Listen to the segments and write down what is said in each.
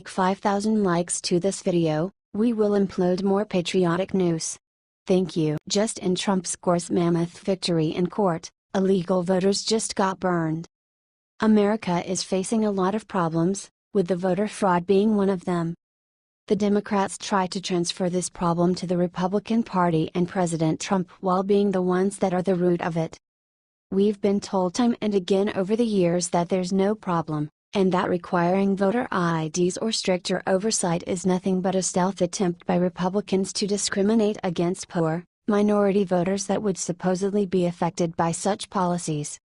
5,000 likes to this video, we will upload more patriotic news. Thank you. Just in Trump scores mammoth victory in court, illegal voters just got burned. America is facing a lot of problems, with the voter fraud being one of them. The Democrats try to transfer this problem to the Republican Party and President Trump while being the ones that are the root of it. We've been told time and again over the years that there's no problem, and that requiring voter IDs or stricter oversight is nothing but a stealth attempt by Republicans to discriminate against poor, minority voters that would supposedly be affected by such policies.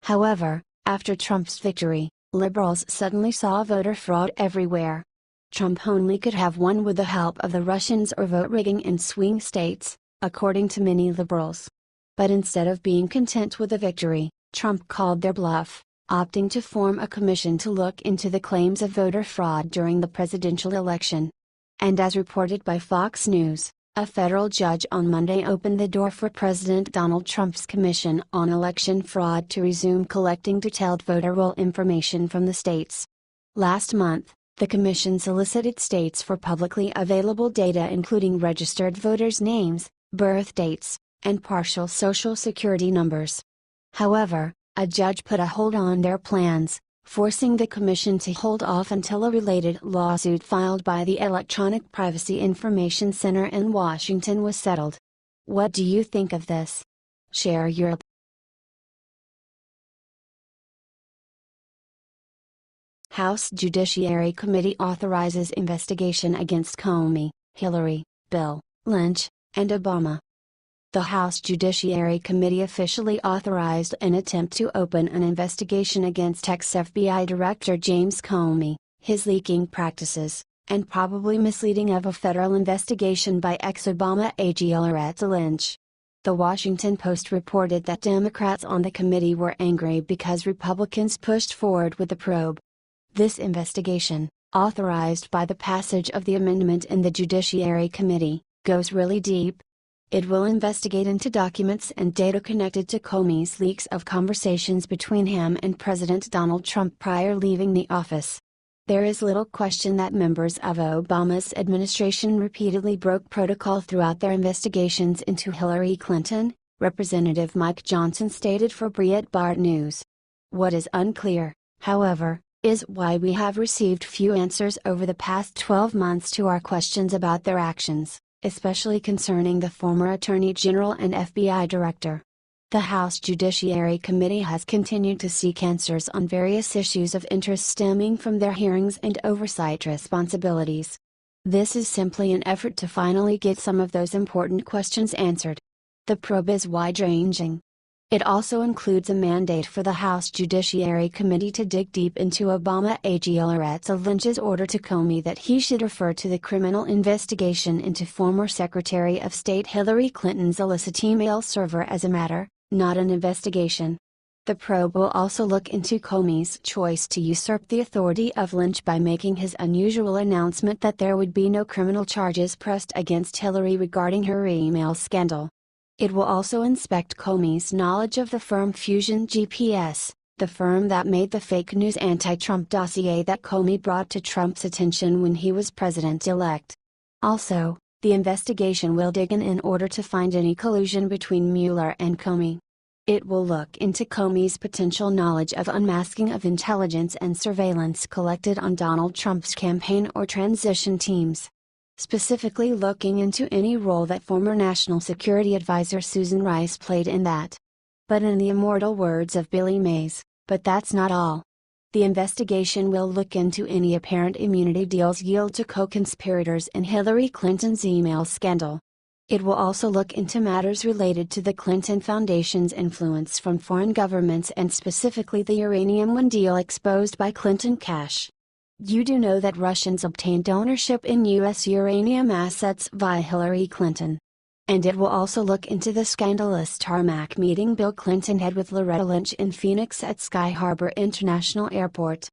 However, after Trump's victory, liberals suddenly saw voter fraud everywhere. Trump only could have won with the help of the Russians or vote rigging in swing states, according to many liberals. But instead of being content with the victory, Trump called their bluff, opting to form a commission to look into the claims of voter fraud during the presidential election. And as reported by Fox News, a federal judge on Monday opened the door for President Donald Trump's Commission on Election Fraud to resume collecting detailed voter roll information from the states. Last month, the commission solicited states for publicly available data including registered voters' names, birth dates, and partial Social Security numbers. However, a judge put a hold on their plans, forcing the commission to hold off until a related lawsuit filed by the Electronic Privacy Information Center in Washington was settled. What do you think of this? Share your House Judiciary Committee authorizes investigation against Comey, Hillary, Bill, Lynch, and Obama. The House Judiciary Committee officially authorized an attempt to open an investigation against ex-FBI Director James Comey, his leaking practices, and probably misleading of a federal investigation by ex-Obama AG Loretta Lynch. The Washington Post reported that Democrats on the committee were angry because Republicans pushed forward with the probe. This investigation, authorized by the passage of the amendment in the Judiciary Committee, goes really deep. It will investigate into documents and data connected to Comey's leaks of conversations between him and President Donald Trump prior leaving the office. There is little question that members of Obama's administration repeatedly broke protocol throughout their investigations into Hillary Clinton, Representative Mike Johnson stated for Breitbart News. What is unclear, however, is why we have received few answers over the past 12 months to our questions about their actions, especially concerning the former Attorney General and FBI Director. The House Judiciary Committee has continued to seek answers on various issues of interest stemming from their hearings and oversight responsibilities. This is simply an effort to finally get some of those important questions answered. The probe is wide-ranging. It also includes a mandate for the House Judiciary Committee to dig deep into Obama AG Loretta Lynch's order to Comey that he should refer to the criminal investigation into former Secretary of State Hillary Clinton's illicit email server as a matter, not an investigation. The probe will also look into Comey's choice to usurp the authority of Lynch by making his unusual announcement that there would be no criminal charges pressed against Hillary regarding her email scandal. It will also inspect Comey's knowledge of the firm Fusion GPS, the firm that made the fake news anti-Trump dossier that Comey brought to Trump's attention when he was president-elect. Also, the investigation will dig in order to find any collusion between Mueller and Comey. It will look into Comey's potential knowledge of unmasking of intelligence and surveillance collected on Donald Trump's campaign or transition teams. Specifically looking into any role that former National Security Advisor Susan Rice played in that. But in the immortal words of Billy Mays, but that's not all. The investigation will look into any apparent immunity deals yield to co-conspirators in Hillary Clinton's email scandal. It will also look into matters related to the Clinton Foundation's influence from foreign governments and specifically the Uranium One deal exposed by Clinton cash. You do know that Russians obtained ownership in U.S. uranium assets via Hillary Clinton. And it will also look into the scandalous tarmac meeting Bill Clinton had with Loretta Lynch in Phoenix at Sky Harbor International Airport.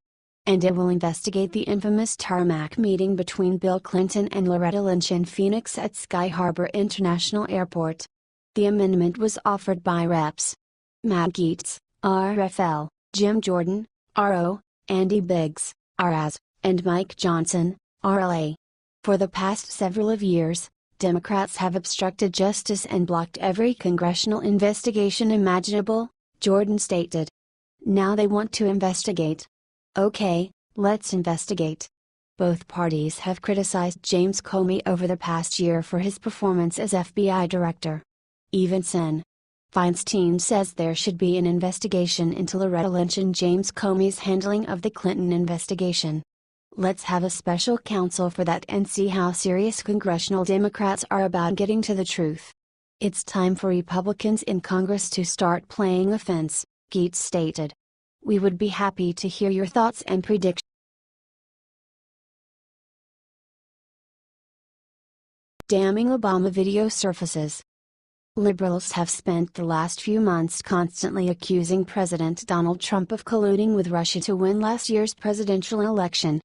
And it will investigate the infamous tarmac meeting between Bill Clinton and Loretta Lynch in Phoenix at Sky Harbor International Airport. The amendment was offered by Reps. Matt Gaetz, RFL, Jim Jordan, RO, Andy Biggs, RAS, and Mike Johnson, RLA. For the past several years, Democrats have obstructed justice and blocked every congressional investigation imaginable, Jordan stated. Now they want to investigate. Okay, let's investigate. Both parties have criticized James Comey over the past year for his performance as FBI director. Even Sen. Feinstein says there should be an investigation into Loretta Lynch and James Comey's handling of the Clinton investigation. Let's have a special counsel for that and see how serious congressional Democrats are about getting to the truth. It's time for Republicans in Congress to start playing offense, Gaetz stated. We would be happy to hear your thoughts and predictions. Damning Obama video surfaces. Liberals have spent the last few months constantly accusing President Donald Trump of colluding with Russia to win last year's presidential election.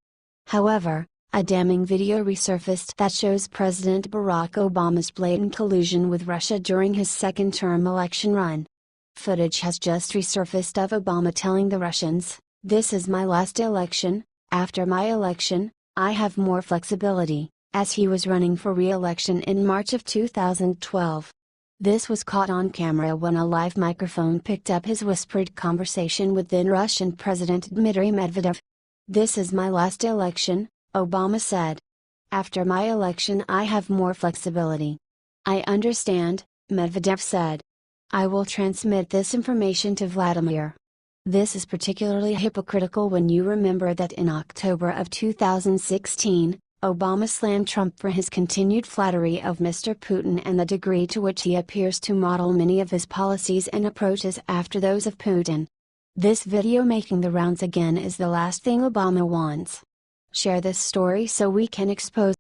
However, a damning video resurfaced that shows President Barack Obama's blatant collusion with Russia during his second-term election run. Footage has just resurfaced of Obama telling the Russians, "This is my last election, after my election, I have more flexibility," as he was running for re-election in March of 2012. This was caught on camera when a live microphone picked up his whispered conversation with then Russian President Dmitry Medvedev. "This is my last election," Obama said. "After my election I have more flexibility. I understand," Medvedev said. "I will transmit this information to Vladimir." This is particularly hypocritical when you remember that in October of 2016, Obama slammed Trump for his continued flattery of Mr. Putin and the degree to which he appears to model many of his policies and approaches after those of Putin. This video making the rounds again is the last thing Obama wants. Share this story so we can expose.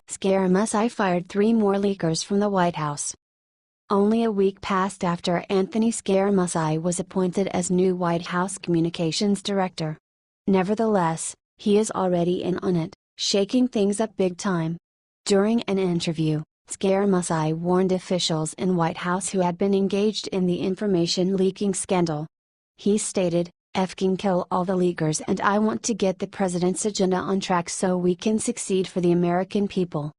Scaramouche fired 3 more leakers from the White House. Only a week passed after Anthony Scaramouche was appointed as new White House Communications Director. Nevertheless, he is already in on it, shaking things up big time. During an interview, Scaramouche warned officials in White House who had been engaged in the information leaking scandal. He stated, "F-king kill all the leakers and I want to get the president's agenda on track so we can succeed for the American people."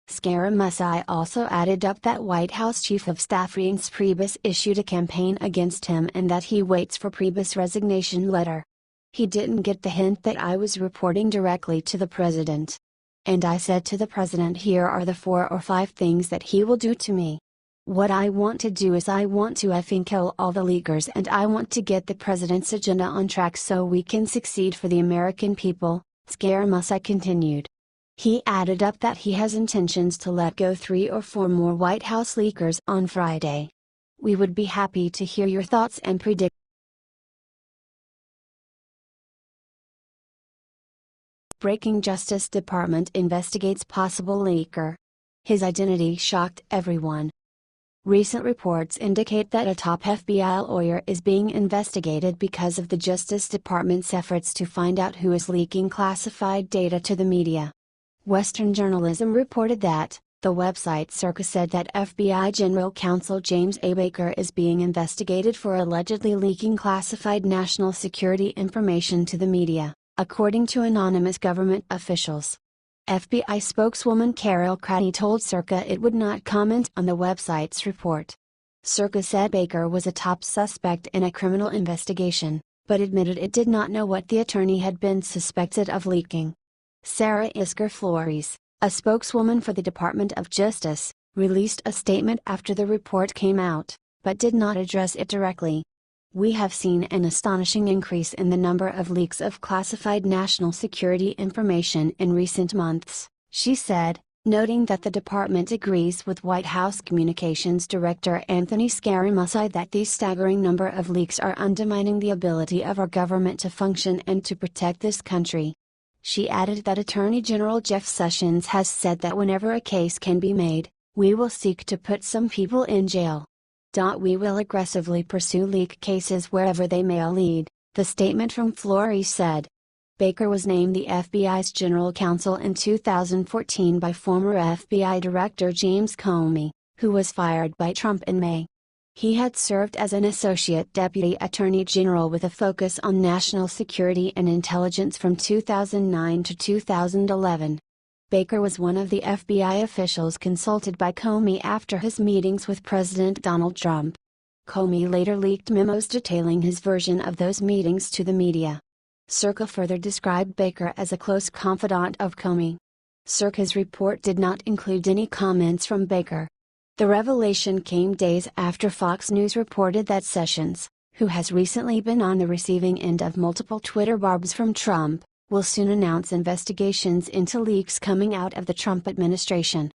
Scaramouche also added up that White House Chief of Staff Reince Priebus issued a campaign against him and that he waits for Priebus' resignation letter. "He didn't get the hint that I was reporting directly to the president. And I said to the president, here are the 4 or 5 things that he will do to me. What I want to do is I want to effing kill all the leakers and I want to get the president's agenda on track so we can succeed for the American people," Scaramouche continued. He added up that he has intentions to let go 3 or 4 more White House leakers on Friday. We would be happy to hear your thoughts and predict. Breaking Justice Department investigates possible leaker. His identity shocked everyone. Recent reports indicate that a top FBI lawyer is being investigated because of the Justice Department's efforts to find out who is leaking classified data to the media. Western journalism reported that, the website Circa said that FBI General Counsel James A. Baker is being investigated for allegedly leaking classified national security information to the media, according to anonymous government officials. FBI spokeswoman Carol Craddy told Circa it would not comment on the website's report. Circa said Baker was a top suspect in a criminal investigation, but admitted it did not know what the attorney had been suspected of leaking. Sarah Isker Flores, a spokeswoman for the Department of Justice, released a statement after the report came out, but did not address it directly. "We have seen an astonishing increase in the number of leaks of classified national security information in recent months," she said, noting that the department agrees with White House Communications Director Anthony Scaramouche that these staggering number of leaks are undermining the ability of our government to function and to protect this country. She added that Attorney General Jeff Sessions has said that whenever a case can be made, we will seek to put some people in jail. We will aggressively pursue leak cases wherever they may lead, the statement from Flores said. Baker was named the FBI's General Counsel in 2014 by former FBI Director James Comey, who was fired by Trump in May. He had served as an Associate Deputy Attorney General with a focus on national security and intelligence from 2009 to 2011. Baker was one of the FBI officials consulted by Comey after his meetings with President Donald Trump. Comey later leaked memos detailing his version of those meetings to the media. Circa further described Baker as a close confidant of Comey. Circa's report did not include any comments from Baker. The revelation came days after Fox News reported that Sessions, who has recently been on the receiving end of multiple Twitter barbs from Trump, will soon announce investigations into leaks coming out of the Trump administration.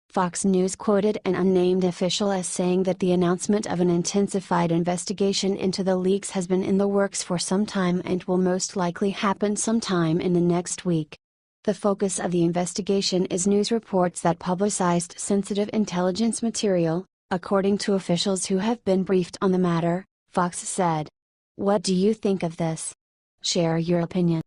Fox News quoted an unnamed official as saying that the announcement of an intensified investigation into the leaks has been in the works for some time and will most likely happen sometime in the next week. The focus of the investigation is news reports that publicized sensitive intelligence material, according to officials who have been briefed on the matter, Fox said. What do you think of this? Share your opinion.